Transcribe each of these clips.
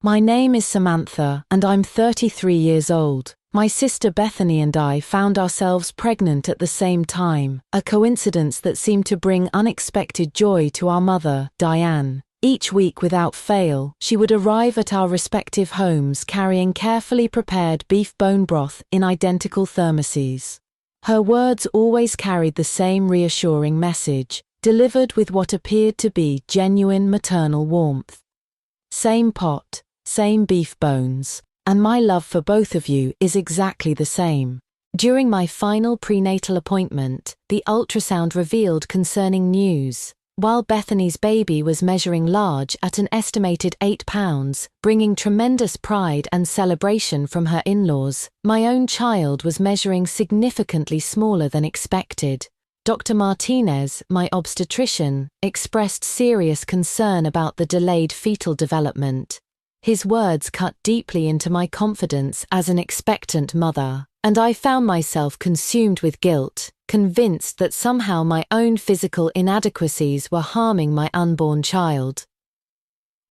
My name is Samantha, and I'm 33 years old. My sister Bethany and I found ourselves pregnant at the same time, a coincidence that seemed to bring unexpected joy to our mother, Diane. Each week without fail, she would arrive at our respective homes carrying carefully prepared beef bone broth in identical thermoses. Her words always carried the same reassuring message, delivered with what appeared to be genuine maternal warmth. Same pot, same beef bones, and my love for both of you is exactly the same. During my final prenatal appointment, the ultrasound revealed concerning news. While Bethany's baby was measuring large at an estimated 8 pounds, bringing tremendous pride and celebration from her in-laws, my own child was measuring significantly smaller than expected. Dr. Martinez, my obstetrician, expressed serious concern about the delayed fetal development. His words cut deeply into my confidence as an expectant mother, and I found myself consumed with guilt, convinced that somehow my own physical inadequacies were harming my unborn child.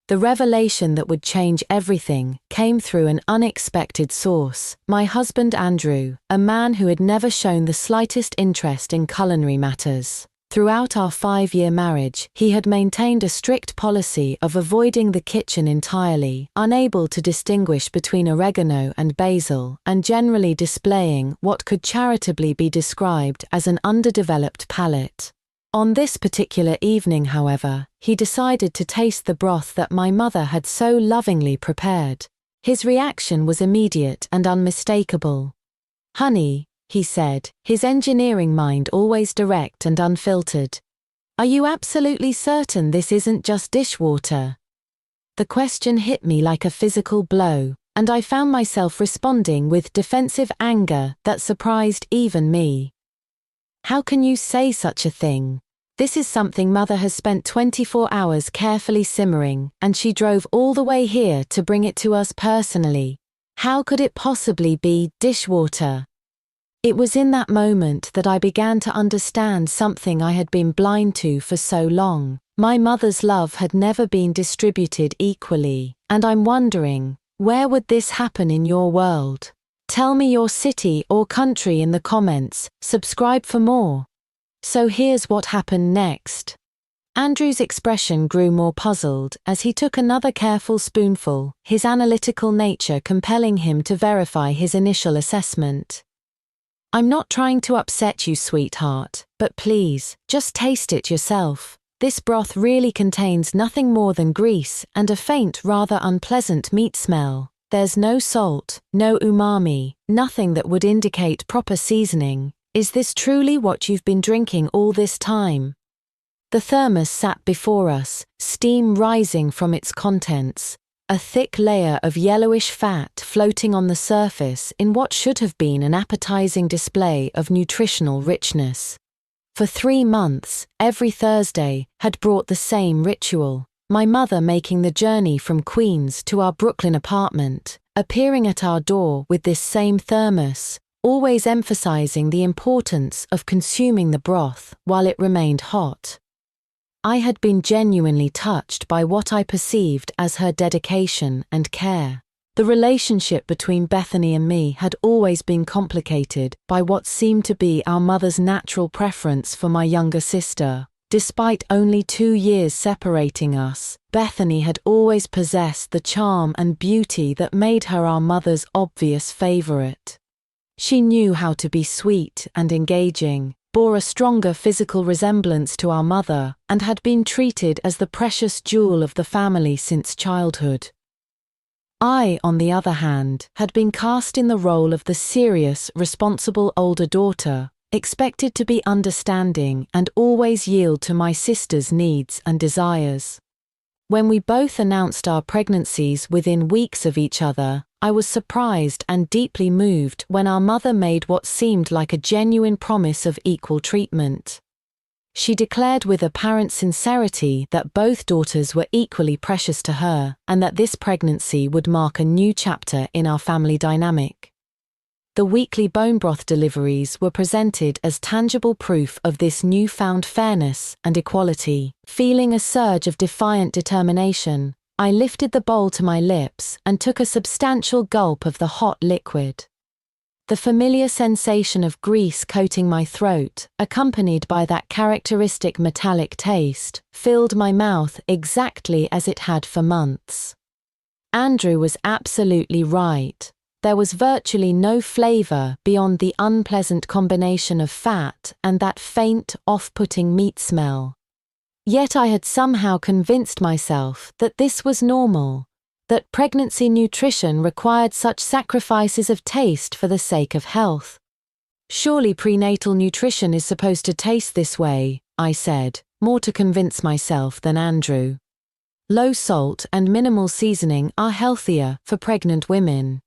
The revelation that would change everything came through an unexpected source. My husband Andrew, a man who had never shown the slightest interest in culinary matters. Throughout our 5-year marriage, he had maintained a strict policy of avoiding the kitchen entirely, unable to distinguish between oregano and basil, and generally displaying what could charitably be described as an underdeveloped palate. On this particular evening, however, he decided to taste the broth that my mother had so lovingly prepared. His reaction was immediate and unmistakable. "Honey," he said, his engineering mind always direct and unfiltered, "are you absolutely certain this isn't just dishwater?" The question hit me like a physical blow, and I found myself responding with defensive anger that surprised even me. "How can you say such a thing? This is something Mother has spent 24 hours carefully simmering, and she drove all the way here to bring it to us personally. How could it possibly be dishwater?" It was in that moment that I began to understand something I had been blind to for so long. My mother's love had never been distributed equally, and I'm wondering, where would this happen in your world? Tell me your city or country in the comments, subscribe for more. So here's what happened next. Andrew's expression grew more puzzled as he took another careful spoonful, his analytical nature compelling him to verify his initial assessment. "I'm not trying to upset you, sweetheart, but please, just taste it yourself. This broth really contains nothing more than grease and a faint, rather unpleasant meat smell. There's no salt, no umami, nothing that would indicate proper seasoning. Is this truly what you've been drinking all this time?" The thermos sat before us, steam rising from its contents, a thick layer of yellowish fat floating on the surface in what should have been an appetizing display of nutritional richness. For 3 months, every Thursday had brought the same ritual, my mother making the journey from Queens to our Brooklyn apartment, appearing at our door with this same thermos, always emphasizing the importance of consuming the broth while it remained hot. I had been genuinely touched by what I perceived as her dedication and care. The relationship between Bethany and me had always been complicated by what seemed to be our mother's natural preference for my younger sister. Despite only 2 years separating us, Bethany had always possessed the charm and beauty that made her our mother's obvious favorite. She knew how to be sweet and engaging, bore a stronger physical resemblance to our mother, and had been treated as the precious jewel of the family since childhood. I, on the other hand, had been cast in the role of the serious, responsible older daughter, expected to be understanding and always yield to my sister's needs and desires. When we both announced our pregnancies within weeks of each other, I was surprised and deeply moved when our mother made what seemed like a genuine promise of equal treatment. She declared with apparent sincerity that both daughters were equally precious to her and that this pregnancy would mark a new chapter in our family dynamic. The weekly bone broth deliveries were presented as tangible proof of this newfound fairness and equality. Feeling a surge of defiant determination, I lifted the bowl to my lips and took a substantial gulp of the hot liquid. The familiar sensation of grease coating my throat, accompanied by that characteristic metallic taste, filled my mouth exactly as it had for months. Andrew was absolutely right. There was virtually no flavor beyond the unpleasant combination of fat and that faint, off-putting meat smell. Yet I had somehow convinced myself that this was normal, that pregnancy nutrition required such sacrifices of taste for the sake of health. Surely prenatal nutrition is supposed to taste this way, I said, more to convince myself than Andrew. Low salt and minimal seasoning are healthier for pregnant women.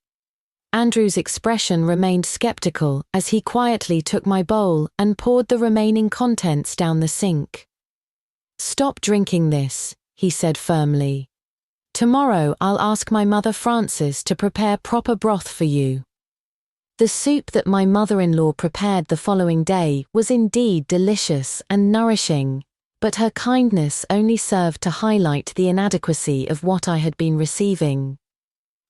Andrew's expression remained skeptical as he quietly took my bowl and poured the remaining contents down the sink. "Stop drinking this," he said firmly. "Tomorrow I'll ask my mother Frances to prepare proper broth for you." The soup that my mother-in-law prepared the following day was indeed delicious and nourishing, but her kindness only served to highlight the inadequacy of what I had been receiving.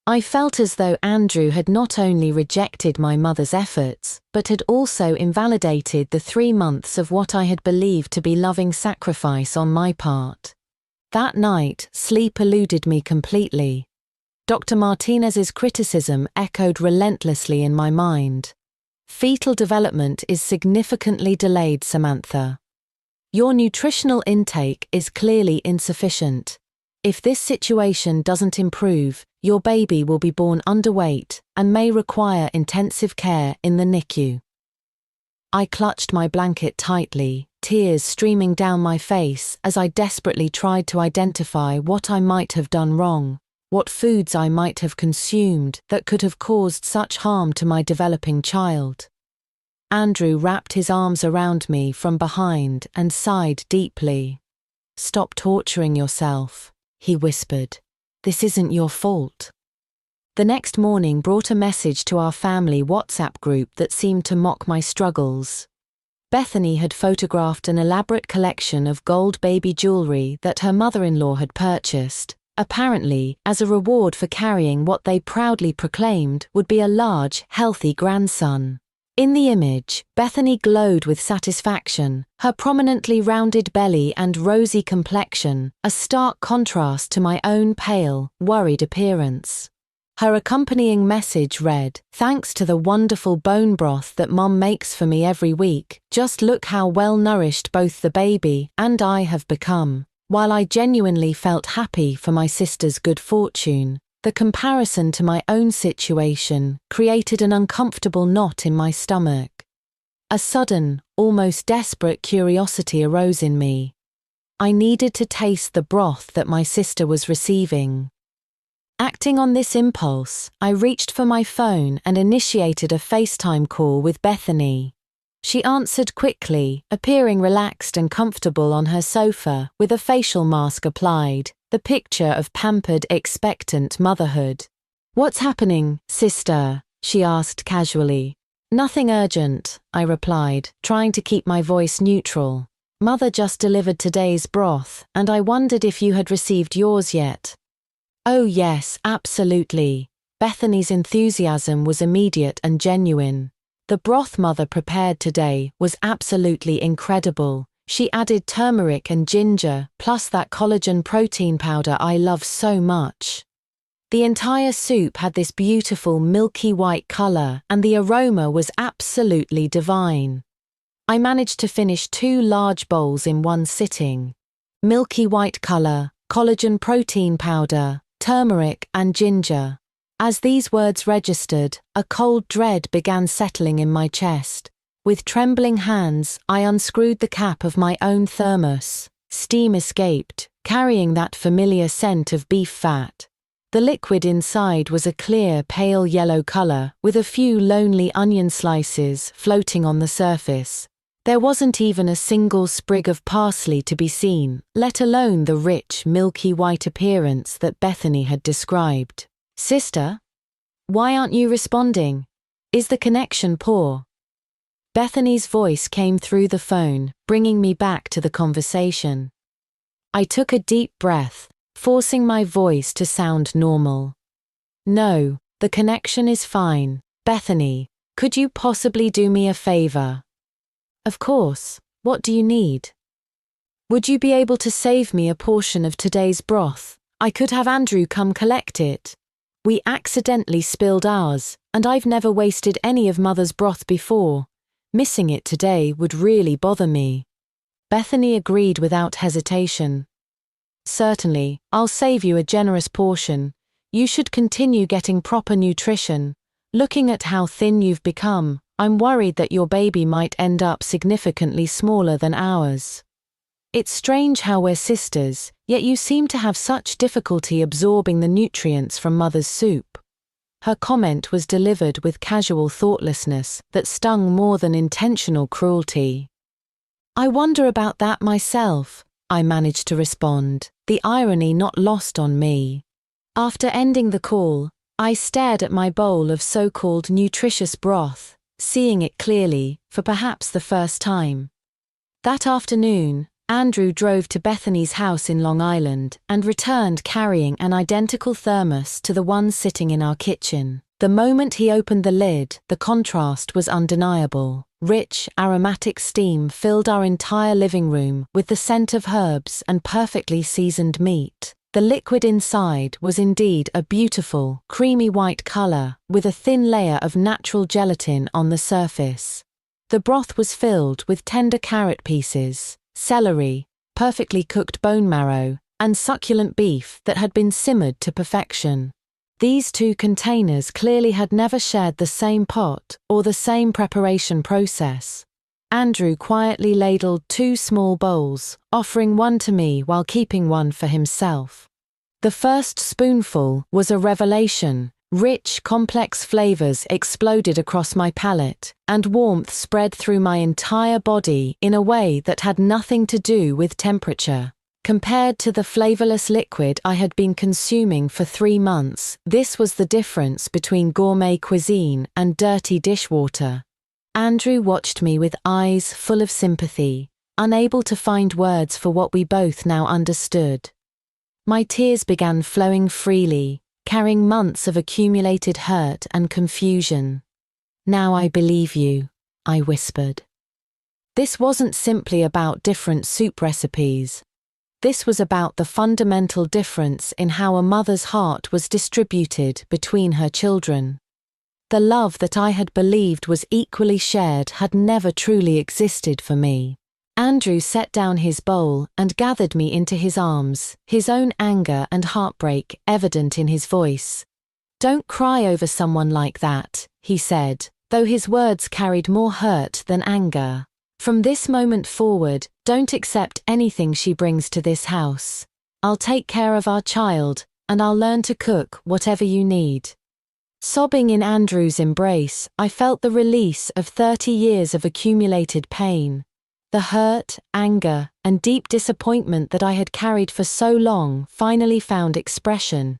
I felt as though Andrew had not only rejected my mother's efforts, but had also invalidated the 3 months of what I had believed to be loving sacrifice on my part. That night, sleep eluded me completely. Dr. Martinez's criticism echoed relentlessly in my mind. "Fetal development is significantly delayed, Samantha. Your nutritional intake is clearly insufficient. If this situation doesn't improve, your baby will be born underweight and may require intensive care in the NICU." I clutched my blanket tightly, tears streaming down my face as I desperately tried to identify what I might have done wrong, what foods I might have consumed that could have caused such harm to my developing child. Andrew wrapped his arms around me from behind and sighed deeply. "Stop torturing yourself," he whispered. "This isn't your fault." The next morning brought a message to our family WhatsApp group that seemed to mock my struggles. Bethany had photographed an elaborate collection of gold baby jewelry that her mother-in-law had purchased, apparently as a reward for carrying what they proudly proclaimed would be a large, healthy grandson. In the image, Bethany glowed with satisfaction, her prominently rounded belly and rosy complexion, a stark contrast to my own pale, worried appearance. Her accompanying message read, "Thanks to the wonderful bone broth that Mom makes for me every week, just look how well nourished both the baby and I have become." While I genuinely felt happy for my sister's good fortune, the comparison to my own situation created an uncomfortable knot in my stomach. A sudden, almost desperate curiosity arose in me. I needed to taste the broth that my sister was receiving. Acting on this impulse, I reached for my phone and initiated a FaceTime call with Bethany. She answered quickly, appearing relaxed and comfortable on her sofa with a facial mask applied, the picture of pampered, expectant motherhood. "What's happening, sister?" she asked casually. "Nothing urgent," I replied, trying to keep my voice neutral. "Mother just delivered today's broth, and I wondered if you had received yours yet." "Oh yes, absolutely." Bethany's enthusiasm was immediate and genuine. "The broth Mother prepared today was absolutely incredible. She added turmeric and ginger, plus that collagen protein powder I love so much. The entire soup had this beautiful milky white color, and the aroma was absolutely divine. I managed to finish 2 large bowls in one sitting. Milky white color, collagen protein powder, turmeric and ginger. As these words registered, a cold dread began settling in my chest. With trembling hands, I unscrewed the cap of my own thermos. Steam escaped, carrying that familiar scent of beef fat. The liquid inside was a clear, pale yellow color, with a few lonely onion slices floating on the surface. There wasn't even a single sprig of parsley to be seen, let alone the rich, milky white appearance that Bethany had described. "Sister? Why aren't you responding? Is the connection poor?" Bethany's voice came through the phone, bringing me back to the conversation. I took a deep breath, forcing my voice to sound normal. No, the connection is fine. Bethany, could you possibly do me a favor? Of course, what do you need? Would you be able to save me a portion of today's broth? I could have Andrew come collect it. We accidentally spilled ours, and I've never wasted any of Mother's broth before. Missing it today would really bother me. Bethany agreed without hesitation. Certainly, I'll save you a generous portion. You should continue getting proper nutrition. Looking at how thin you've become, I'm worried that your baby might end up significantly smaller than ours. It's strange how we're sisters, yet you seem to have such difficulty absorbing the nutrients from Mother's soup. Her comment was delivered with casual thoughtlessness that stung more than intentional cruelty. I wonder about that myself, I managed to respond, the irony not lost on me. After ending the call, I stared at my bowl of so-called nutritious broth, seeing it clearly, for perhaps the first time. That afternoon, Andrew drove to Bethany's house in Long Island and returned carrying an identical thermos to the one sitting in our kitchen. The moment he opened the lid, the contrast was undeniable. Rich, aromatic steam filled our entire living room with the scent of herbs and perfectly seasoned meat. The liquid inside was indeed a beautiful, creamy white color, with a thin layer of natural gelatin on the surface. The broth was filled with tender carrot pieces, celery, perfectly cooked bone marrow, and succulent beef that had been simmered to perfection. These two containers clearly had never shared the same pot or the same preparation process. Andrew quietly ladled 2 small bowls, offering one to me while keeping one for himself. The first spoonful was a revelation. Rich, complex flavors exploded across my palate, and warmth spread through my entire body in a way that had nothing to do with temperature. Compared to the flavorless liquid I had been consuming for 3 months, this was the difference between gourmet cuisine and dirty dishwater. Andrew watched me with eyes full of sympathy, unable to find words for what we both now understood. My tears began flowing freely, carrying months of accumulated hurt and confusion. "Now I believe you," I whispered. This wasn't simply about different soup recipes. This was about the fundamental difference in how a mother's heart was distributed between her children. The love that I had believed was equally shared had never truly existed for me. Andrew set down his bowl and gathered me into his arms, his own anger and heartbreak evident in his voice. "Don't cry over someone like that," he said, though his words carried more hurt than anger. "From this moment forward, don't accept anything she brings to this house. I'll take care of our child, and I'll learn to cook whatever you need." Sobbing in Andrew's embrace, I felt the release of 30 years of accumulated pain. The hurt, anger, and deep disappointment that I had carried for so long finally found expression.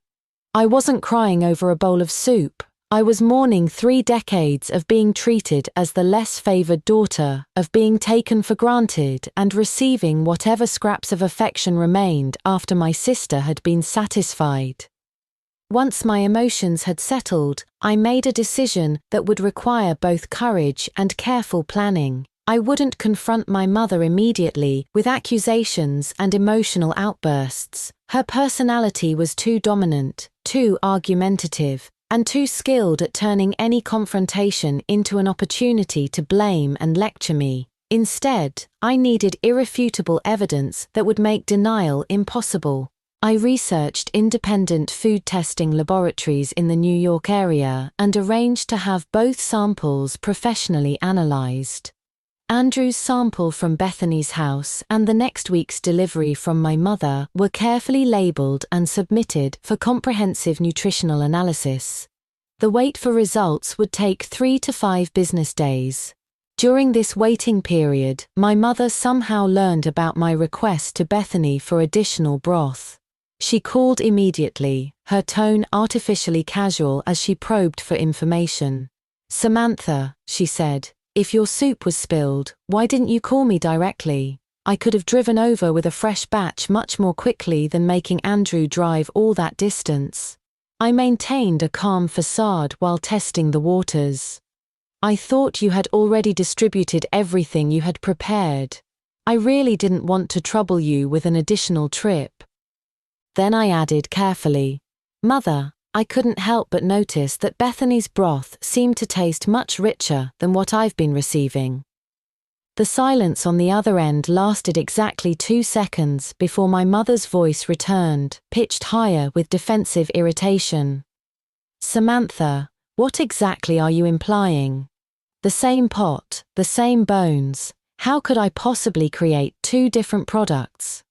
I wasn't crying over a bowl of soup. I was mourning 3 decades of being treated as the less favored daughter, of being taken for granted and receiving whatever scraps of affection remained after my sister had been satisfied. Once my emotions had settled, I made a decision that would require both courage and careful planning. I wouldn't confront my mother immediately with accusations and emotional outbursts. Her personality was too dominant, too argumentative, and too skilled at turning any confrontation into an opportunity to blame and lecture me. Instead, I needed irrefutable evidence that would make denial impossible. I researched independent food testing laboratories in the New York area and arranged to have both samples professionally analyzed. Andrew's sample from Bethany's house and the next week's delivery from my mother were carefully labeled and submitted for comprehensive nutritional analysis. The wait for results would take 3 to 5 business days. During this waiting period, my mother somehow learned about my request to Bethany for additional broth. She called immediately, her tone artificially casual as she probed for information. "Samantha," she said, "if your soup was spilled, why didn't you call me directly? I could have driven over with a fresh batch much more quickly than making Andrew drive all that distance. I maintained a calm facade while testing the waters. I thought you had already distributed everything you had prepared. I really didn't want to trouble you with an additional trip. Then I added carefully, Mother, I couldn't help but notice that Bethany's broth seemed to taste much richer than what I've been receiving. The silence on the other end lasted exactly 2 seconds before my mother's voice returned, pitched higher with defensive irritation. Samantha, what exactly are you implying? The same pot, the same bones. How could I possibly create 2 different products?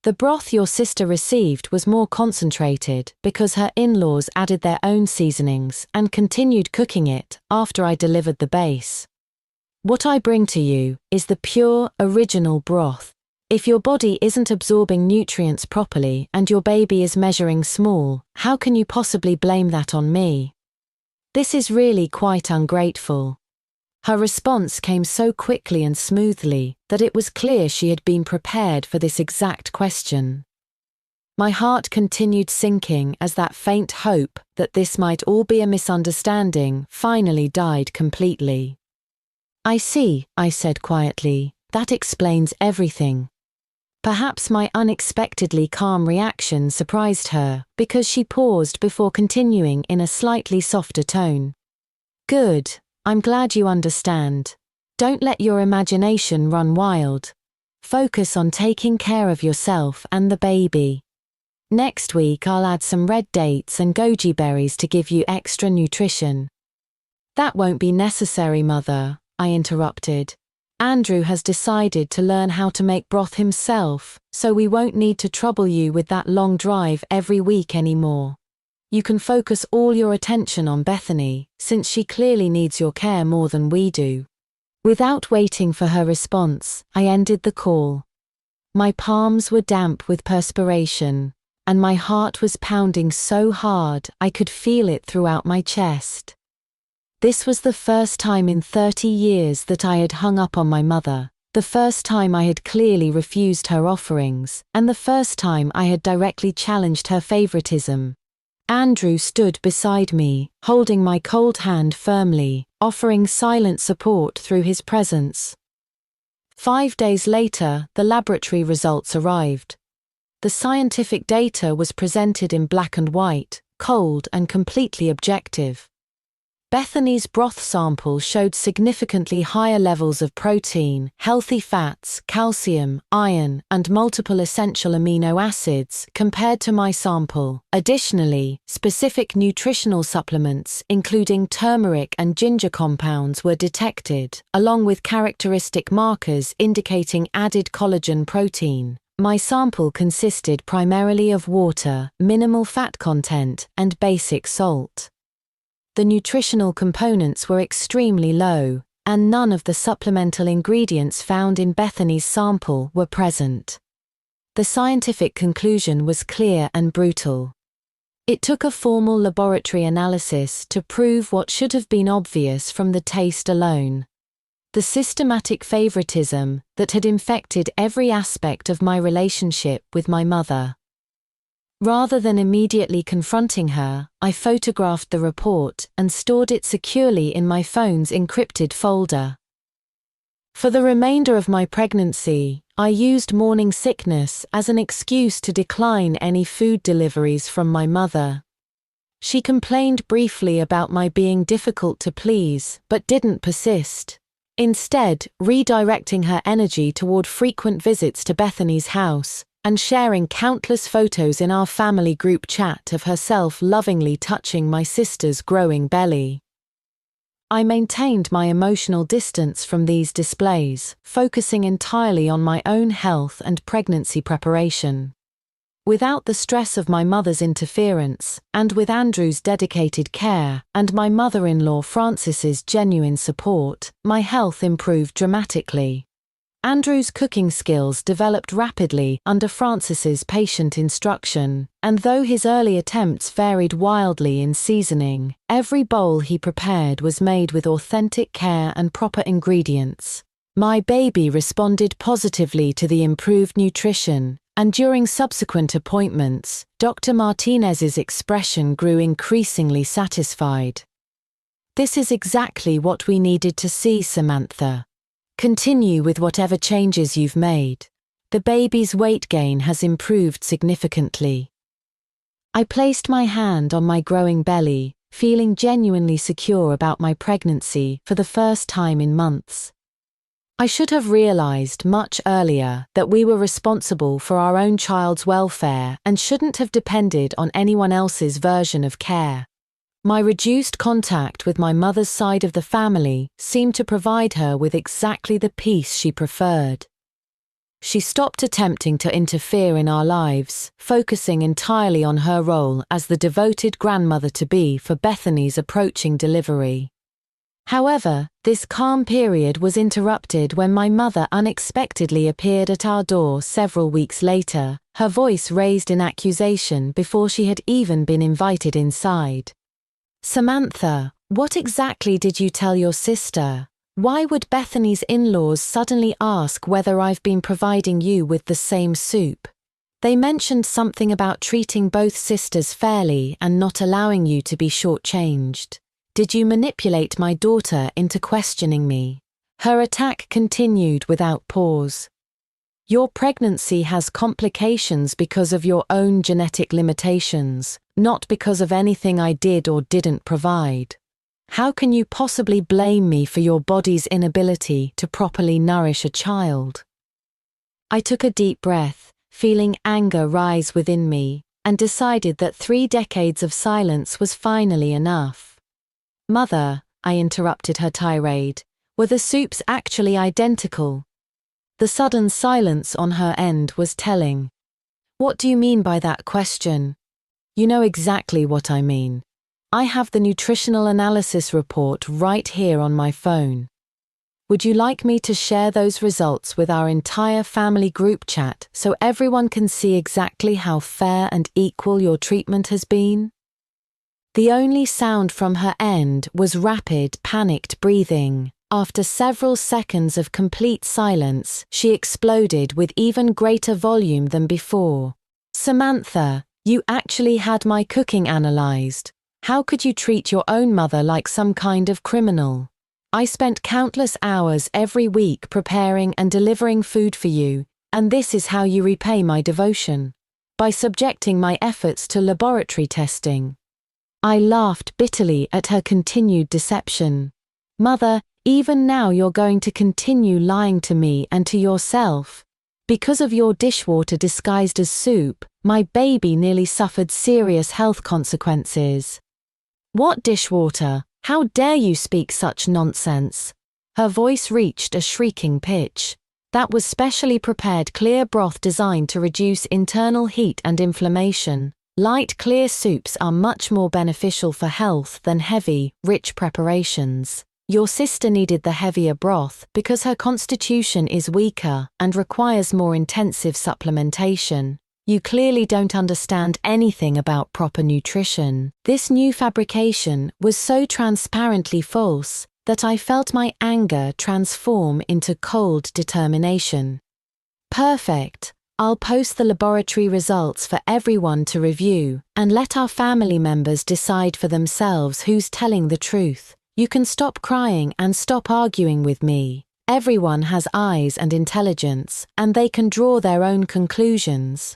The broth your sister received was more concentrated because her in-laws added their own seasonings and continued cooking it after I delivered the base. What I bring to you is the pure, original broth. If your body isn't absorbing nutrients properly and your baby is measuring small, how can you possibly blame that on me? This is really quite ungrateful. Her response came so quickly and smoothly that it was clear she had been prepared for this exact question. My heart continued sinking as that faint hope that this might all be a misunderstanding finally died completely. I see, I said quietly, that explains everything. Perhaps my unexpectedly calm reaction surprised her because she paused before continuing in a slightly softer tone. Good, I'm glad you understand. Don't let your imagination run wild. Focus on taking care of yourself and the baby. Next week I'll add some red dates and goji berries to give you extra nutrition. That won't be necessary, Mother, I interrupted. Andrew has decided to learn how to make broth himself, so we won't need to trouble you with that long drive every week anymore. You can focus all your attention on Bethany, since she clearly needs your care more than we do. Without waiting for her response, I ended the call. My palms were damp with perspiration, and my heart was pounding so hard I could feel it throughout my chest. This was the first time in 30 years that I had hung up on my mother, the first time I had clearly refused her offerings, and the first time I had directly challenged her favoritism. Andrew stood beside me, holding my cold hand firmly, offering silent support through his presence. 5 days later, the laboratory results arrived. The scientific data was presented in black and white, cold and completely objective. Bethany's broth sample showed significantly higher levels of protein, healthy fats, calcium, iron, and multiple essential amino acids compared to my sample. Additionally, specific nutritional supplements, including turmeric and ginger compounds, were detected, along with characteristic markers indicating added collagen protein. My sample consisted primarily of water, minimal fat content, and basic salt. The nutritional components were extremely low, and none of the supplemental ingredients found in Bethany's sample were present. The scientific conclusion was clear and brutal. It took a formal laboratory analysis to prove what should have been obvious from the taste alone. The systematic favoritism that had infected every aspect of my relationship with my mother. Rather than immediately confronting her, I photographed the report and stored it securely in my phone's encrypted folder. For the remainder of my pregnancy, I used morning sickness as an excuse to decline any food deliveries from my mother. She complained briefly about my being difficult to please, but didn't persist. Instead, redirecting her energy toward frequent visits to Bethany's house, and sharing countless photos in our family group chat of herself lovingly touching my sister's growing belly. I maintained my emotional distance from these displays, focusing entirely on my own health and pregnancy preparation. Without the stress of my mother's interference, and with Andrew's dedicated care, and my mother-in-law Frances's genuine support, my health improved dramatically. Andrew's cooking skills developed rapidly under Frances's patient instruction, and though his early attempts varied wildly in seasoning, every bowl he prepared was made with authentic care and proper ingredients. My baby responded positively to the improved nutrition, and during subsequent appointments, Dr. Martinez's expression grew increasingly satisfied. This is exactly what we needed to see, Samantha. Continue with whatever changes you've made. The baby's weight gain has improved significantly. I placed my hand on my growing belly, feeling genuinely secure about my pregnancy for the first time in months. I should have realized much earlier that we were responsible for our own child's welfare and shouldn't have depended on anyone else's version of care. My reduced contact with my mother's side of the family seemed to provide her with exactly the peace she preferred. She stopped attempting to interfere in our lives, focusing entirely on her role as the devoted grandmother-to-be for Bethany's approaching delivery. However, this calm period was interrupted when my mother unexpectedly appeared at our door several weeks later, her voice raised in accusation before she had even been invited inside. "Samantha, what exactly did you tell your sister? Why would Bethany's in-laws suddenly ask whether I've been providing you with the same soup? They mentioned something about treating both sisters fairly and not allowing you to be shortchanged. Did you manipulate my daughter into questioning me?" Her attack continued without pause. "Your pregnancy has complications because of your own genetic limitations, not because of anything I did or didn't provide. How can you possibly blame me for your body's inability to properly nourish a child?" I took a deep breath, feeling anger rise within me, and decided that 3 decades of silence was finally enough. "Mother," I interrupted her tirade, "were the soups actually identical?" The sudden silence on her end was telling. "What do you mean by that question?" "You know exactly what I mean. I have the nutritional analysis report right here on my phone. Would you like me to share those results with our entire family group chat so everyone can see exactly how fair and equal your treatment has been?" The only sound from her end was rapid, panicked breathing. After several seconds of complete silence, she exploded with even greater volume than before. "Samantha, you actually had my cooking analyzed. How could you treat your own mother like some kind of criminal? I spent countless hours every week preparing and delivering food for you, and this is how you repay my devotion. By subjecting my efforts to laboratory testing." I laughed bitterly at her continued deception. "Mother, even now you're going to continue lying to me and to yourself. Because of your dishwater disguised as soup, my baby nearly suffered serious health consequences." "What dishwater? How dare you speak such nonsense?" Her voice reached a shrieking pitch. "That was specially prepared clear broth designed to reduce internal heat and inflammation. Light, clear soups are much more beneficial for health than heavy, rich preparations. Your sister needed the heavier broth because her constitution is weaker and requires more intensive supplementation. You clearly don't understand anything about proper nutrition." This new fabrication was so transparently false that I felt my anger transform into cold determination. "Perfect. I'll post the laboratory results for everyone to review and let our family members decide for themselves who's telling the truth. You can stop crying and stop arguing with me. Everyone has eyes and intelligence, and they can draw their own conclusions."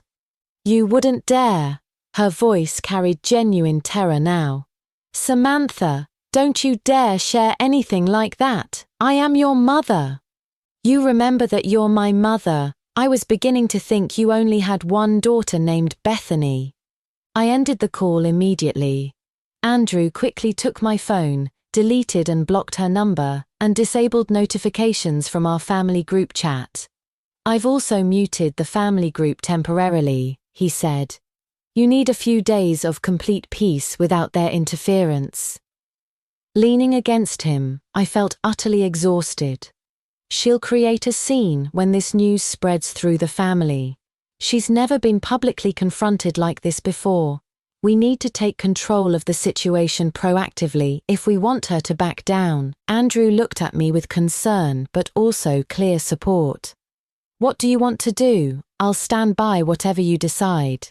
"You wouldn't dare." Her voice carried genuine terror now. "Samantha, don't you dare share anything like that. I am your mother." "You remember that you're my mother. I was beginning to think you only had one daughter named Bethany." I ended the call immediately. Andrew quickly took my phone, deleted and blocked her number, and disabled notifications from our family group chat. "I've also muted the family group temporarily," he said. "You need a few days of complete peace without their interference." Leaning against him, I felt utterly exhausted. She'll create a scene when this news spreads through the family. She's never been publicly confronted like this before. We need to take control of the situation proactively if we want her to back down. Andrew looked at me with concern but also clear support. What do you want to do? I'll stand by whatever you decide.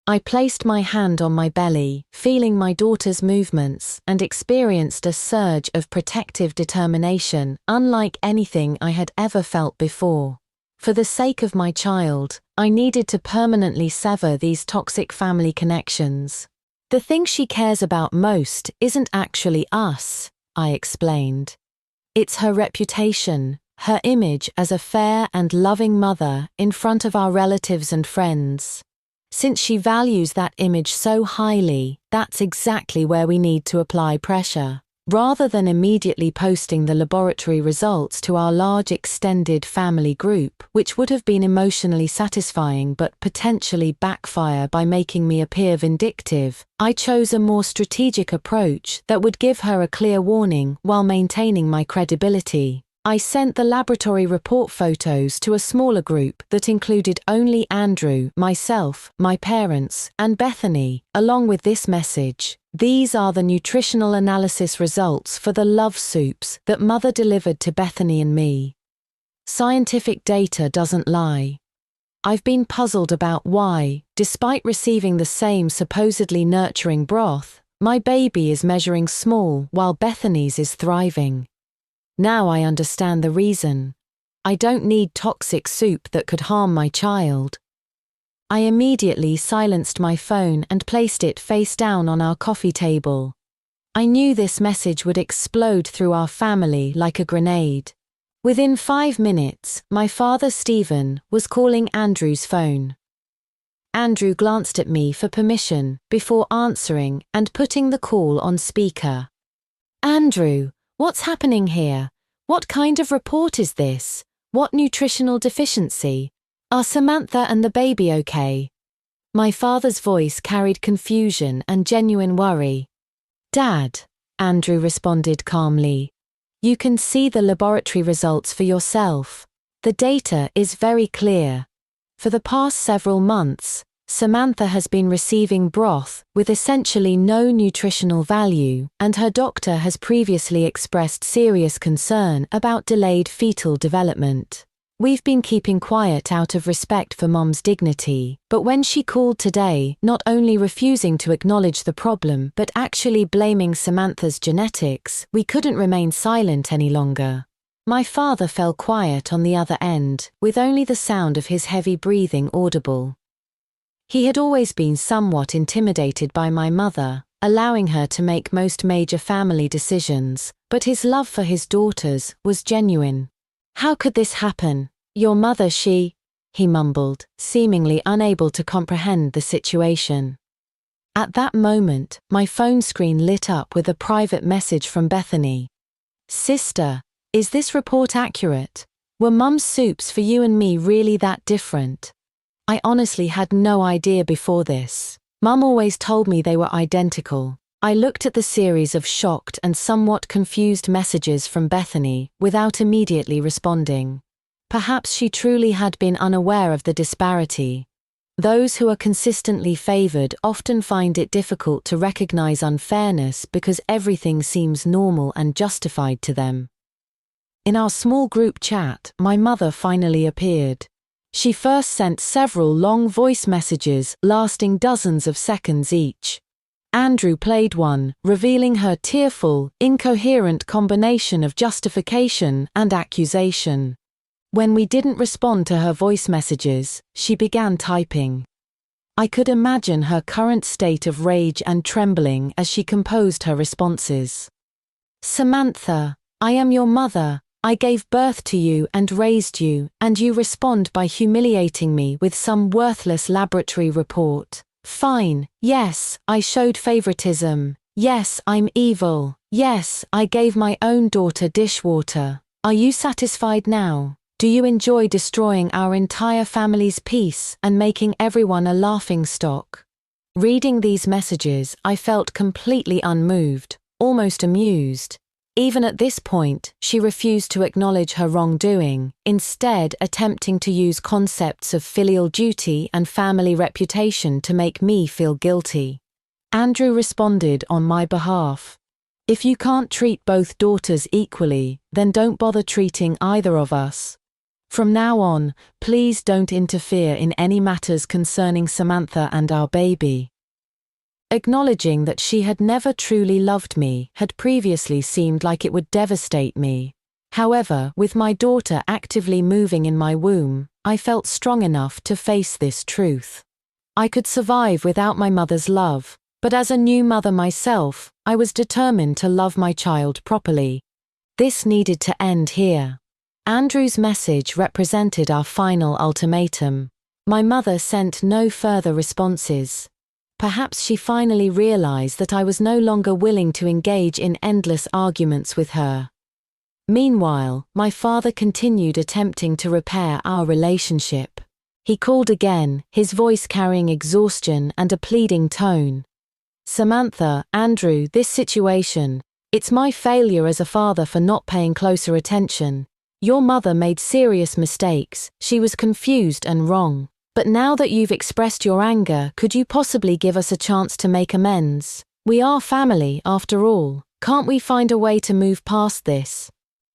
I placed my hand on my belly, feeling my daughter's movements, and experienced a surge of protective determination unlike anything I had ever felt before. For the sake of my child, I needed to permanently sever these toxic family connections. The thing she cares about most isn't actually us, I explained. It's her reputation, her image as a fair and loving mother in front of our relatives and friends. Since she values that image so highly, that's exactly where we need to apply pressure. Rather than immediately posting the laboratory results to our large extended family group, which would have been emotionally satisfying but potentially backfire by making me appear vindictive, I chose a more strategic approach that would give her a clear warning while maintaining my credibility. I sent the laboratory report photos to a smaller group that included only Andrew, myself, my parents, and Bethany, along with this message. These are the nutritional analysis results for the love soups that Mother delivered to Bethany and me. Scientific data doesn't lie. I've been puzzled about why, despite receiving the same supposedly nurturing broth, my baby is measuring small while Bethany's is thriving. Now I understand the reason. I don't need toxic soup that could harm my child. I immediately silenced my phone and placed it face down on our coffee table. I knew this message would explode through our family like a grenade. Within 5 minutes, my father Stephen was calling Andrew's phone. Andrew glanced at me for permission before answering and putting the call on speaker. Andrew, what's happening here? What kind of report is this? What nutritional deficiency? Are Samantha and the baby okay? My father's voice carried confusion and genuine worry. Dad, Andrew responded calmly. You can see the laboratory results for yourself. The data is very clear. For the past several months, Samantha has been receiving broth with essentially no nutritional value, and her doctor has previously expressed serious concern about delayed fetal development. We've been keeping quiet out of respect for Mom's dignity, but when she called today, not only refusing to acknowledge the problem but actually blaming Samantha's genetics, we couldn't remain silent any longer. My father fell quiet on the other end, with only the sound of his heavy breathing audible. He had always been somewhat intimidated by my mother, allowing her to make most major family decisions, but his love for his daughters was genuine. How could this happen? Your mother, he mumbled, seemingly unable to comprehend the situation. At that moment, my phone screen lit up with a private message from Bethany. Sister, is this report accurate? Were Mum's soups for you and me really that different? I honestly had no idea before this. Mum always told me they were identical. I looked at the series of shocked and somewhat confused messages from Bethany without immediately responding. Perhaps she truly had been unaware of the disparity. Those who are consistently favored often find it difficult to recognize unfairness because everything seems normal and justified to them. In our small group chat, my mother finally appeared. She first sent several long voice messages lasting dozens of seconds each. Andrew played one, revealing her tearful, incoherent combination of justification and accusation. When we didn't respond to her voice messages, she began typing. I could imagine her current state of rage and trembling as she composed her responses. Samantha, I am your mother. I gave birth to you and raised you, and you respond by humiliating me with some worthless laboratory report. Fine, yes, I showed favoritism. Yes, I'm evil. Yes, I gave my own daughter dishwater. Are you satisfied now? Do you enjoy destroying our entire family's peace and making everyone a laughingstock? Reading these messages, I felt completely unmoved, almost amused. Even at this point, she refused to acknowledge her wrongdoing, instead attempting to use concepts of filial duty and family reputation to make me feel guilty. Andrew responded on my behalf. If you can't treat both daughters equally, then don't bother treating either of us. From now on, please don't interfere in any matters concerning Samantha and our baby. Acknowledging that she had never truly loved me had previously seemed like it would devastate me. However, with my daughter actively moving in my womb, I felt strong enough to face this truth. I could survive without my mother's love, but as a new mother myself, I was determined to love my child properly. This needed to end here. Andrew's message represented our final ultimatum. My mother sent no further responses. Perhaps she finally realized that I was no longer willing to engage in endless arguments with her. Meanwhile, my father continued attempting to repair our relationship. He called again, his voice carrying exhaustion and a pleading tone. Samantha, Andrew, this situation, it's my failure as a father for not paying closer attention. Your mother made serious mistakes, she was confused and wrong. But now that you've expressed your anger, could you possibly give us a chance to make amends? We are family, after all. Can't we find a way to move past this?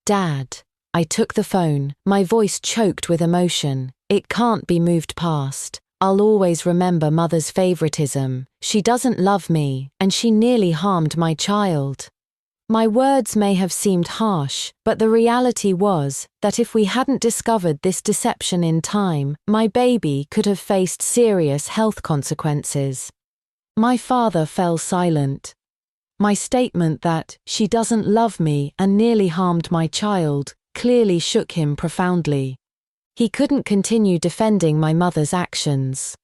Dad. I took the phone, my voice choked with emotion. It can't be moved past. I'll always remember Mother's favoritism. She doesn't love me, and she nearly harmed my child. My words may have seemed harsh, but the reality was that if we hadn't discovered this deception in time, my baby could have faced serious health consequences. My father fell silent. My statement that she doesn't love me and nearly harmed my child clearly shook him profoundly. He couldn't continue defending my mother's actions.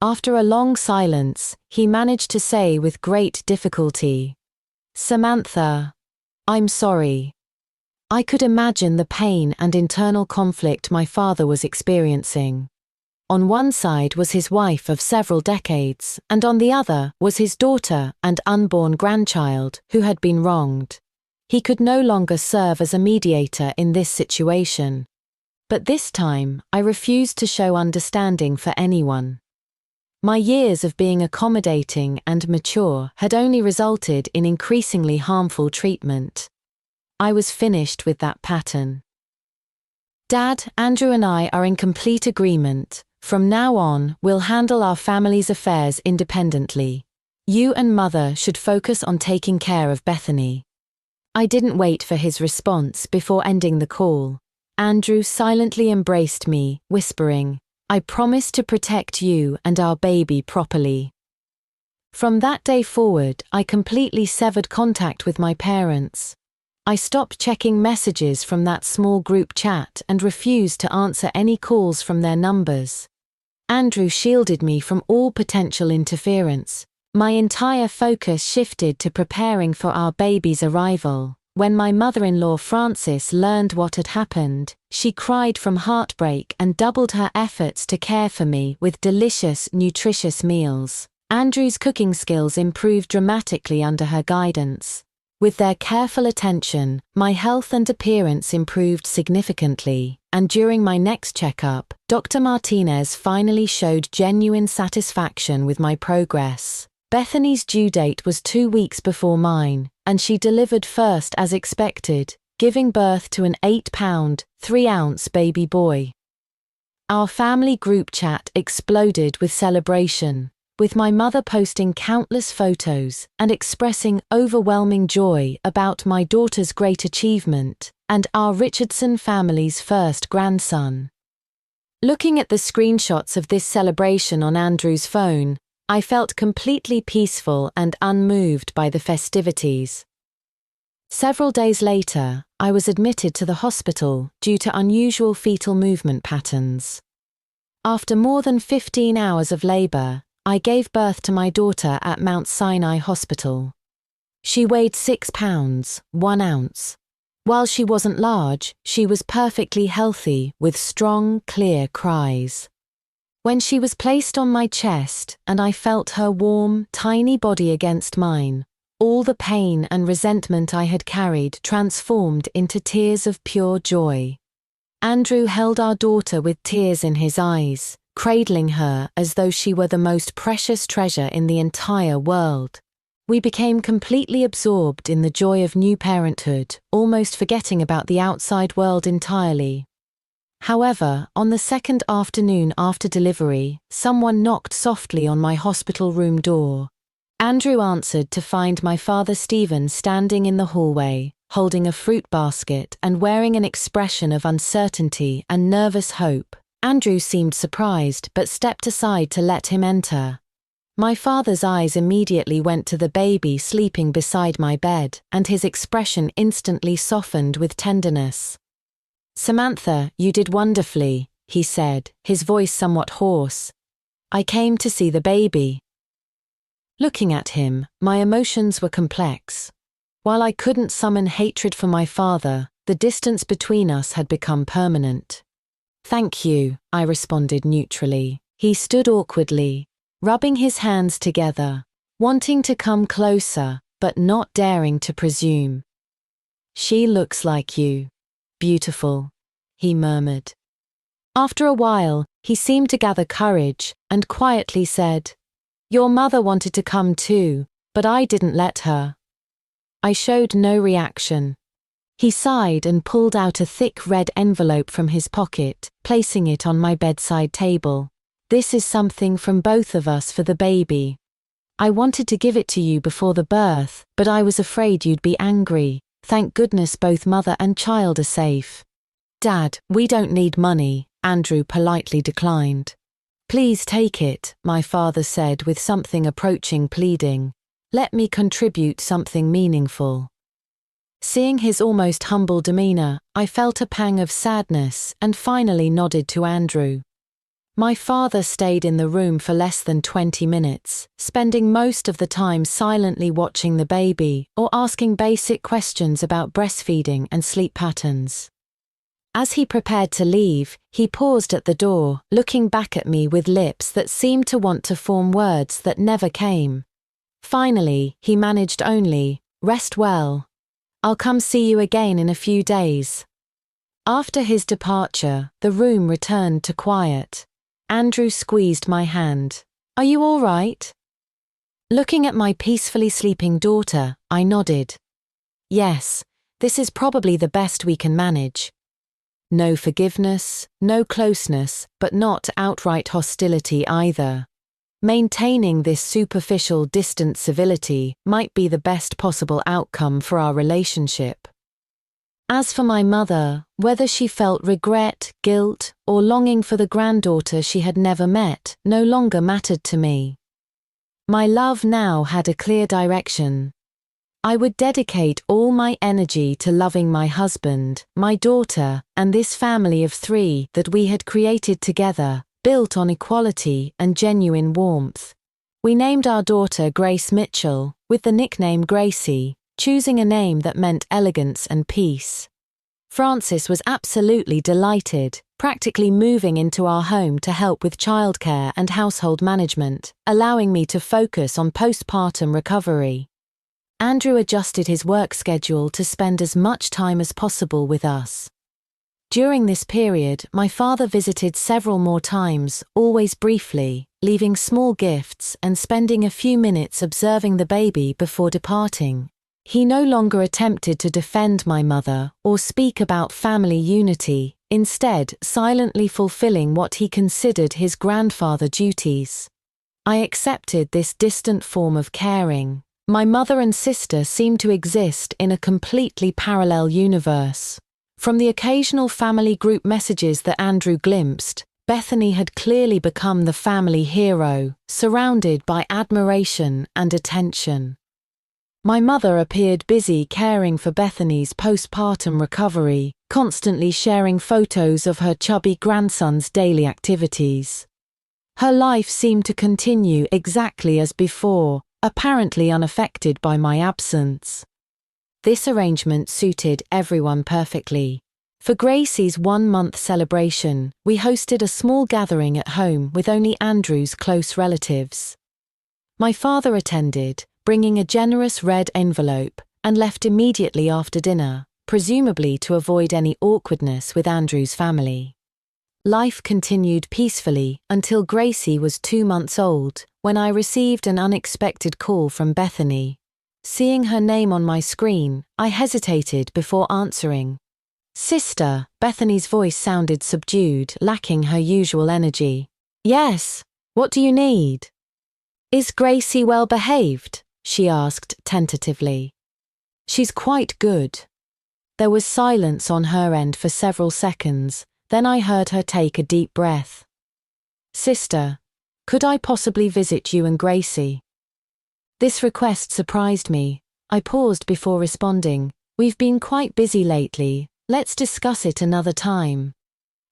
After a long silence, he managed to say with great difficulty, "Samantha, I'm sorry." I could imagine the pain and internal conflict my father was experiencing. On one side was his wife of several decades, and on the other was his daughter and unborn grandchild who had been wronged. He could no longer serve as a mediator in this situation. But this time, I refused to show understanding for anyone. My years of being accommodating and mature had only resulted in increasingly harmful treatment. I was finished with that pattern. Dad, Andrew and I are in complete agreement. From now on, we'll handle our family's affairs independently. You and Mother should focus on taking care of Bethany. I didn't wait for his response before ending the call. Andrew silently embraced me, whispering, "I promise to protect you and our baby properly." From that day forward, I completely severed contact with my parents. I stopped checking messages from that small group chat and refused to answer any calls from their numbers. Andrew shielded me from all potential interference. My entire focus shifted to preparing for our baby's arrival. When my mother-in-law Frances learned what had happened, she cried from heartbreak and doubled her efforts to care for me with delicious, nutritious meals. Andrew's cooking skills improved dramatically under her guidance. With their careful attention, my health and appearance improved significantly, and during my next checkup, Dr. Martinez finally showed genuine satisfaction with my progress. Bethany's due date was 2 weeks before mine, and she delivered first as expected, giving birth to an 8-pound, 3-ounce baby boy. Our family group chat exploded with celebration, with my mother posting countless photos and expressing overwhelming joy about my daughter's great achievement and our Richardson family's first grandson. Looking at the screenshots of this celebration on Andrew's phone, I felt completely peaceful and unmoved by the festivities. Several days later, I was admitted to the hospital due to unusual fetal movement patterns. After more than 15 hours of labor, I gave birth to my daughter at Mount Sinai Hospital. She weighed 6 pounds, 1 ounce. While she wasn't large, she was perfectly healthy with strong, clear cries. When she was placed on my chest and I felt her warm, tiny body against mine, all the pain and resentment I had carried transformed into tears of pure joy. Andrew held our daughter with tears in his eyes, cradling her as though she were the most precious treasure in the entire world. We became completely absorbed in the joy of new parenthood, almost forgetting about the outside world entirely. However, on the second afternoon after delivery, someone knocked softly on my hospital room door. Andrew answered to find my father Stephen standing in the hallway, holding a fruit basket and wearing an expression of uncertainty and nervous hope. Andrew seemed surprised but stepped aside to let him enter. My father's eyes immediately went to the baby sleeping beside my bed, and his expression instantly softened with tenderness. "Samantha, you did wonderfully," he said, his voice somewhat hoarse. "I came to see the baby." Looking at him, my emotions were complex. While I couldn't summon hatred for my father, the distance between us had become permanent. "Thank you," I responded neutrally. He stood awkwardly, rubbing his hands together, wanting to come closer, but not daring to presume. "She looks like you. Beautiful," he murmured. After a while, he seemed to gather courage, and quietly said, "Your mother wanted to come too, but I didn't let her." I showed no reaction. He sighed and pulled out a thick red envelope from his pocket, placing it on my bedside table. "This is something from both of us for the baby. I wanted to give it to you before the birth, but I was afraid you'd be angry. Thank goodness both mother and child are safe." "Dad, we don't need money," Andrew politely declined. "Please take it," my father said with something approaching pleading. "Let me contribute something meaningful." Seeing his almost humble demeanor, I felt a pang of sadness and finally nodded to Andrew. My father stayed in the room for less than 20 minutes, spending most of the time silently watching the baby or asking basic questions about breastfeeding and sleep patterns. As he prepared to leave, he paused at the door, looking back at me with lips that seemed to want to form words that never came. Finally, he managed only, "Rest well. I'll come see you again in a few days." After his departure, the room returned to quiet. Andrew squeezed my hand. "Are you all right?" Looking at my peacefully sleeping daughter, I nodded. "Yes, this is probably the best we can manage." No forgiveness, no closeness, but not outright hostility either. Maintaining this superficial, distant civility might be the best possible outcome for our relationship. As for my mother, whether she felt regret, guilt, or longing for the granddaughter she had never met, no longer mattered to me. My love now had a clear direction. I would dedicate all my energy to loving my husband, my daughter, and this family of 3 that we had created together, built on equality and genuine warmth. We named our daughter Grace Mitchell, with the nickname Gracie, choosing a name that meant elegance and peace. Francis was absolutely delighted, practically moving into our home to help with childcare and household management, allowing me to focus on postpartum recovery. Andrew adjusted his work schedule to spend as much time as possible with us. During this period, my father visited several more times, always briefly, leaving small gifts and spending a few minutes observing the baby before departing. He no longer attempted to defend my mother or speak about family unity, instead silently fulfilling what he considered his grandfather duties. I accepted this distant form of caring. My mother and sister seemed to exist in a completely parallel universe. From the occasional family group messages that Andrew glimpsed, Bethany had clearly become the family hero, surrounded by admiration and attention. My mother appeared busy caring for Bethany's postpartum recovery, constantly sharing photos of her chubby grandson's daily activities. Her life seemed to continue exactly as before, apparently unaffected by my absence. This arrangement suited everyone perfectly. For Gracie's 1-month celebration, we hosted a small gathering at home with only Andrew's close relatives. My father attended, bringing a generous red envelope, and left immediately after dinner, presumably to avoid any awkwardness with Andrew's family. Life continued peacefully until Gracie was 2 months old, when I received an unexpected call from Bethany. Seeing her name on my screen, I hesitated before answering. "Sister," Bethany's voice sounded subdued, lacking her usual energy. "Yes, what do you need?" "Is Gracie well behaved?" she asked tentatively. "She's quite good." There was silence on her end for several seconds, then I heard her take a deep breath. "Sister, could I possibly visit you and Gracie?" This request surprised me. I paused before responding. "We've been quite busy lately, let's discuss it another time."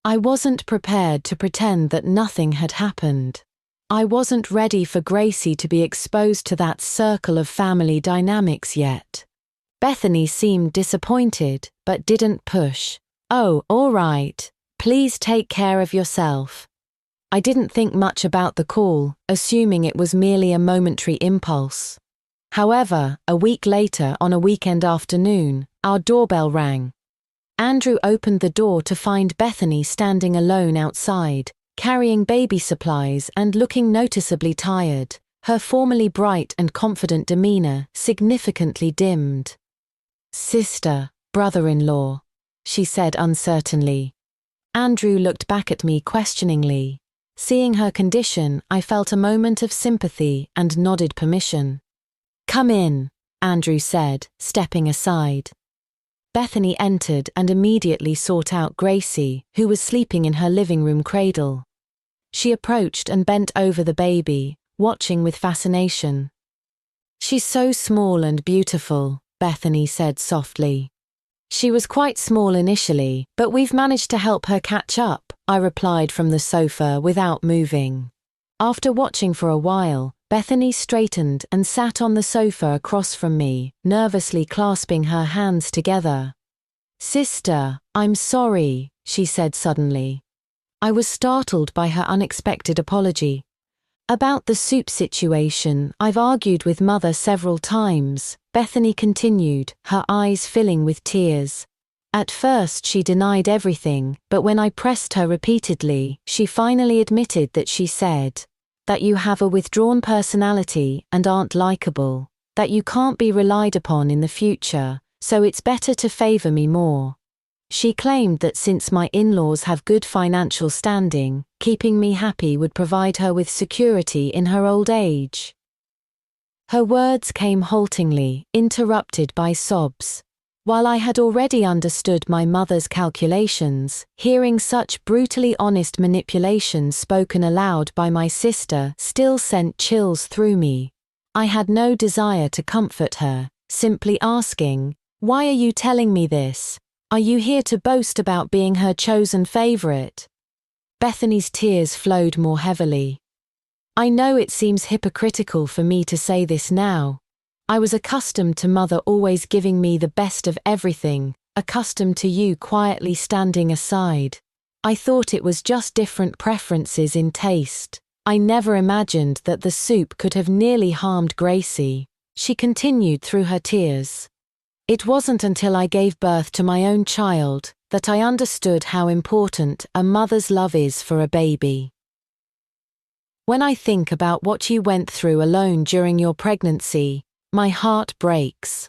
I wasn't prepared to pretend that nothing had happened. I wasn't ready for Gracie to be exposed to that circle of family dynamics yet. Bethany seemed disappointed, but didn't push. "Oh, all right. Please take care of yourself." I didn't think much about the call, assuming it was merely a momentary impulse. However, a week later, on a weekend afternoon, our doorbell rang. Andrew opened the door to find Bethany standing alone outside, carrying baby supplies and looking noticeably tired, her formerly bright and confident demeanor significantly dimmed. "Sister, brother-in-law," she said uncertainly. Andrew looked back at me questioningly. Seeing her condition, I felt a moment of sympathy and nodded permission. "Come in," Andrew said, stepping aside. Bethany entered and immediately sought out Gracie, who was sleeping in her living room cradle. She approached and bent over the baby, watching with fascination. "She's so small and beautiful," Bethany said softly. "She was quite small initially, but we've managed to help her catch up," I replied from the sofa without moving. After watching for a while, Bethany straightened and sat on the sofa across from me, nervously clasping her hands together. "Sister, I'm sorry," she said suddenly. I was startled by her unexpected apology. "About the soup situation, I've argued with Mother several times," Bethany continued, her eyes filling with tears. "At first she denied everything, but when I pressed her repeatedly, she finally admitted that she said that you have a withdrawn personality and aren't likable, that you can't be relied upon in the future, so it's better to favor me more. She claimed that since my in-laws have good financial standing, keeping me happy would provide her with security in her old age." Her words came haltingly, interrupted by sobs. While I had already understood my mother's calculations, hearing such brutally honest manipulations spoken aloud by my sister still sent chills through me. I had no desire to comfort her, simply asking, "Why are you telling me this? Are you here to boast about being her chosen favorite?" Bethany's tears flowed more heavily. "I know it seems hypocritical for me to say this now. I was accustomed to Mother always giving me the best of everything, accustomed to you quietly standing aside. I thought it was just different preferences in taste. I never imagined that the soup could have nearly harmed Gracie," she continued through her tears. "It wasn't until I gave birth to my own child that I understood how important a mother's love is for a baby. When I think about what you went through alone during your pregnancy, my heart breaks."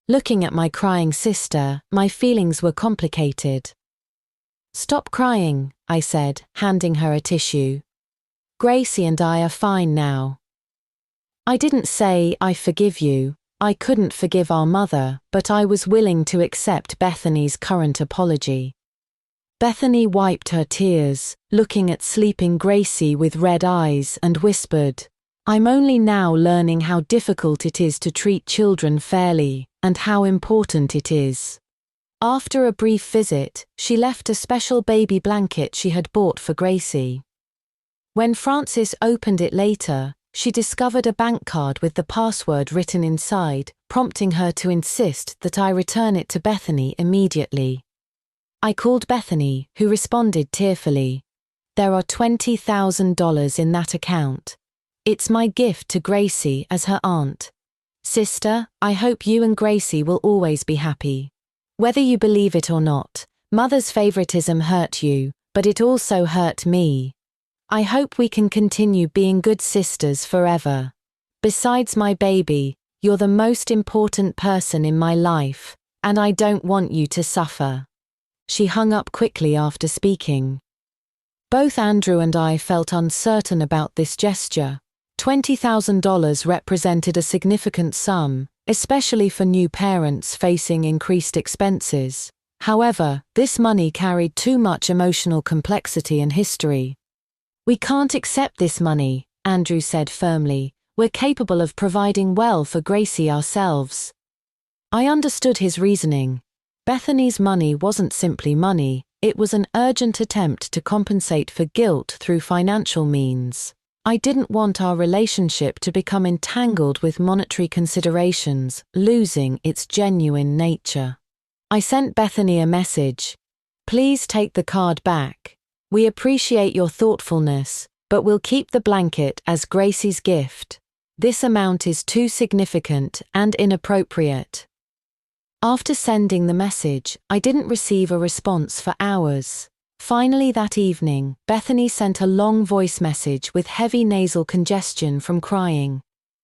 Looking at my crying sister, my feelings were complicated. "Stop crying," I said, handing her a tissue. "Gracie and I are fine now." I didn't say, "I forgive you." I couldn't forgive our mother, but I was willing to accept Bethany's current apology. Bethany wiped her tears, looking at sleeping Gracie with red eyes, and whispered, "I'm only now learning how difficult it is to treat children fairly, and how important it is." After a brief visit, she left a special baby blanket she had bought for Gracie. When Frances opened it later, she discovered a bank card with the password written inside, prompting her to insist that I return it to Bethany immediately. I called Bethany, who responded tearfully, "There are $20,000 in that account. It's my gift to Gracie as her aunt. Sister, I hope you and Gracie will always be happy. Whether you believe it or not, Mother's favoritism hurt you, but it also hurt me. I hope we can continue being good sisters forever. Besides my baby, you're the most important person in my life, and I don't want you to suffer." She hung up quickly after speaking. Both Andrew and I felt uncertain about this gesture. $20,000 represented a significant sum, especially for new parents facing increased expenses. However, this money carried too much emotional complexity and history. "We can't accept this money," Andrew said firmly. "We're capable of providing well for Gracie ourselves." I understood his reasoning. Bethany's money wasn't simply money, it was an urgent attempt to compensate for guilt through financial means. I didn't want our relationship to become entangled with monetary considerations, losing its genuine nature. I sent Bethany a message. "Please take the card back. We appreciate your thoughtfulness, but we'll keep the blanket as Gracie's gift. This amount is too significant and inappropriate." After sending the message, I didn't receive a response for hours. Finally that evening, Bethany sent a long voice message with heavy nasal congestion from crying.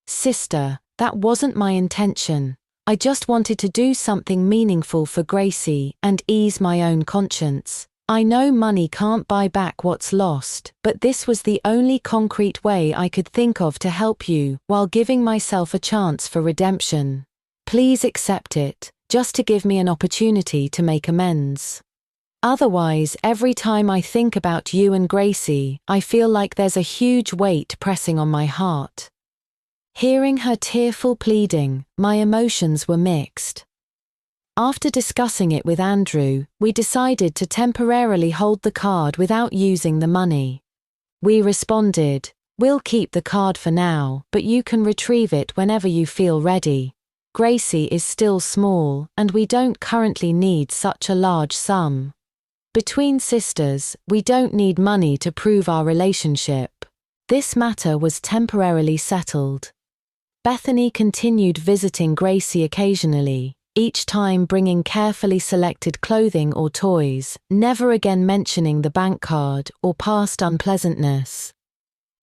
"Sister, that wasn't my intention. I just wanted to do something meaningful for Gracie and ease my own conscience. I know money can't buy back what's lost, but this was the only concrete way I could think of to help you while giving myself a chance for redemption. Please accept it, just to give me an opportunity to make amends. Otherwise, every time I think about you and Gracie, I feel like there's a huge weight pressing on my heart." Hearing her tearful pleading, my emotions were mixed. After discussing it with Andrew, we decided to temporarily hold the card without using the money. We responded, "We'll keep the card for now, but you can retrieve it whenever you feel ready. Gracie is still small, and we don't currently need such a large sum. Between sisters, we don't need money to prove our relationship." This matter was temporarily settled. Bethany continued visiting Gracie occasionally, each time bringing carefully selected clothing or toys, never again mentioning the bank card or past unpleasantness.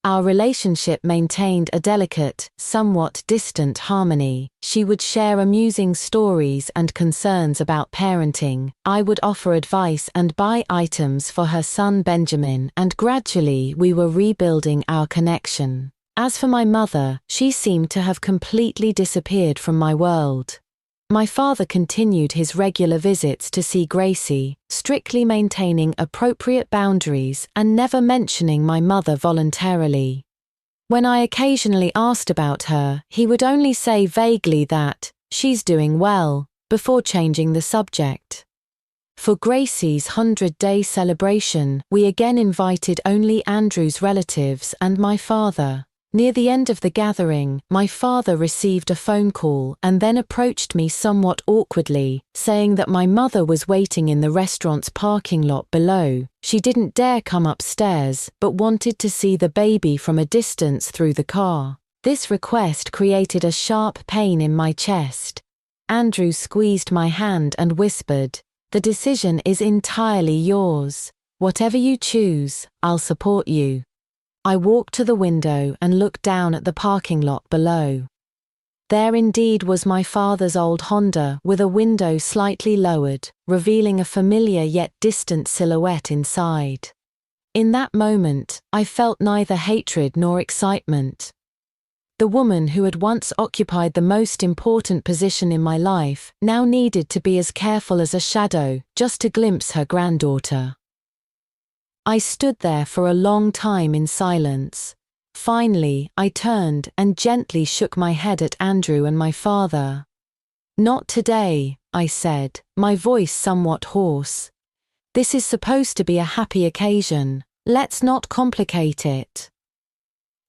Our relationship maintained a delicate, somewhat distant harmony. She would share amusing stories and concerns about parenting. I would offer advice and buy items for her son Benjamin, and gradually we were rebuilding our connection. As for my mother, she seemed to have completely disappeared from my world. My father continued his regular visits to see Gracie, strictly maintaining appropriate boundaries and never mentioning my mother voluntarily. When I occasionally asked about her, he would only say vaguely that, "She's doing well," before changing the subject. For Gracie's 100-day celebration, we again invited only Andrew's relatives and my father. Near the end of the gathering, my father received a phone call and then approached me somewhat awkwardly, saying that my mother was waiting in the restaurant's parking lot below. She didn't dare come upstairs, but wanted to see the baby from a distance through the car. This request created a sharp pain in my chest. Andrew squeezed my hand and whispered, "The decision is entirely yours. Whatever you choose, I'll support you." I walked to the window and looked down at the parking lot below. There indeed was my father's old Honda with a window slightly lowered, revealing a familiar yet distant silhouette inside. In that moment, I felt neither hatred nor excitement. The woman who had once occupied the most important position in my life now needed to be as careful as a shadow, just to glimpse her granddaughter. I stood there for a long time in silence. Finally, I turned and gently shook my head at Andrew and my father. "Not today," I said, my voice somewhat hoarse. "This is supposed to be a happy occasion. Let's not complicate it."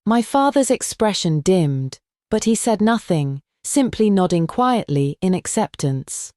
My father's expression dimmed, but he said nothing, simply nodding quietly in acceptance.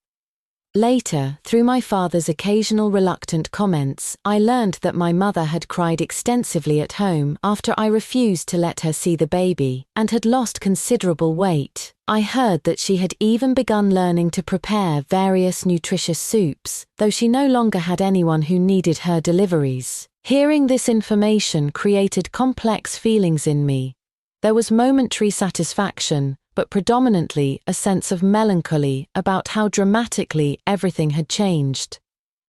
Later, through my father's occasional reluctant comments, I learned that my mother had cried extensively at home after I refused to let her see the baby, and had lost considerable weight. I heard that she had even begun learning to prepare various nutritious soups, though she no longer had anyone who needed her deliveries. Hearing this information created complex feelings in me. There was momentary satisfaction, but predominantly a sense of melancholy about how dramatically everything had changed.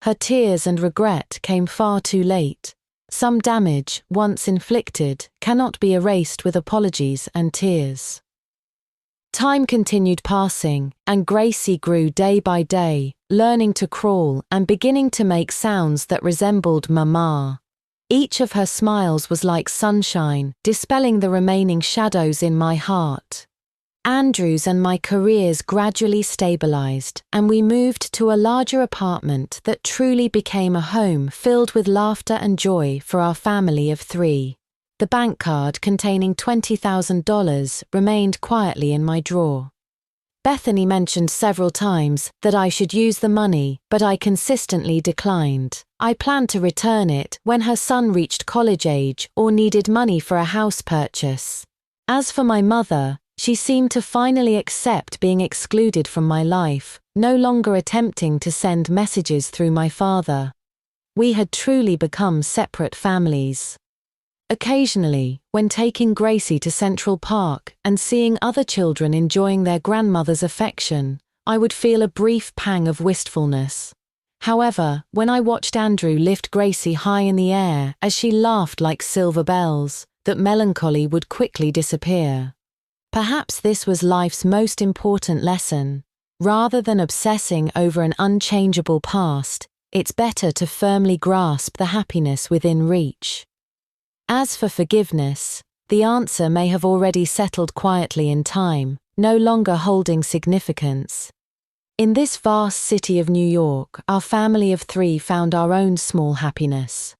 Her tears and regret came far too late. Some damage, once inflicted, cannot be erased with apologies and tears. Time continued passing, and Gracie grew day by day, learning to crawl and beginning to make sounds that resembled mama. Each of her smiles was like sunshine, dispelling the remaining shadows in my heart. Andrew's and my careers gradually stabilized, and we moved to a larger apartment that truly became a home filled with laughter and joy for our family of 3. The bank card containing $20,000 remained quietly in my drawer. Bethany mentioned several times that I should use the money, but I consistently declined. I planned to return it when her son reached college age or needed money for a house purchase. As for my mother, she seemed to finally accept being excluded from my life, no longer attempting to send messages through my father. We had truly become separate families. Occasionally, when taking Gracie to Central Park and seeing other children enjoying their grandmother's affection, I would feel a brief pang of wistfulness. However, when I watched Andrew lift Gracie high in the air as she laughed like silver bells, that melancholy would quickly disappear. Perhaps this was life's most important lesson. Rather than obsessing over an unchangeable past, it's better to firmly grasp the happiness within reach. As for forgiveness, the answer may have already settled quietly in time, no longer holding significance. In this vast city of New York, our family of 3 found our own small happiness.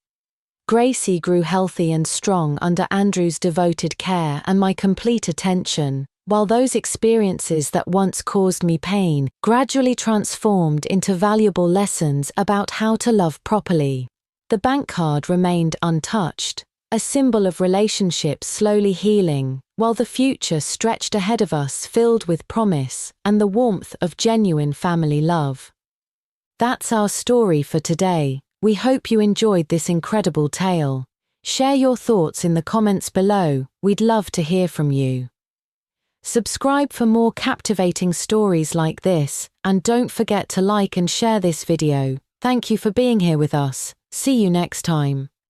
Gracie grew healthy and strong under Andrew's devoted care and my complete attention, while those experiences that once caused me pain gradually transformed into valuable lessons about how to love properly. The bank card remained untouched, a symbol of relationships slowly healing, while the future stretched ahead of us filled with promise and the warmth of genuine family love. That's our story for today. We hope you enjoyed this incredible tale. Share your thoughts in the comments below, we'd love to hear from you. Subscribe for more captivating stories like this, and don't forget to like and share this video. Thank you for being here with us. See you next time.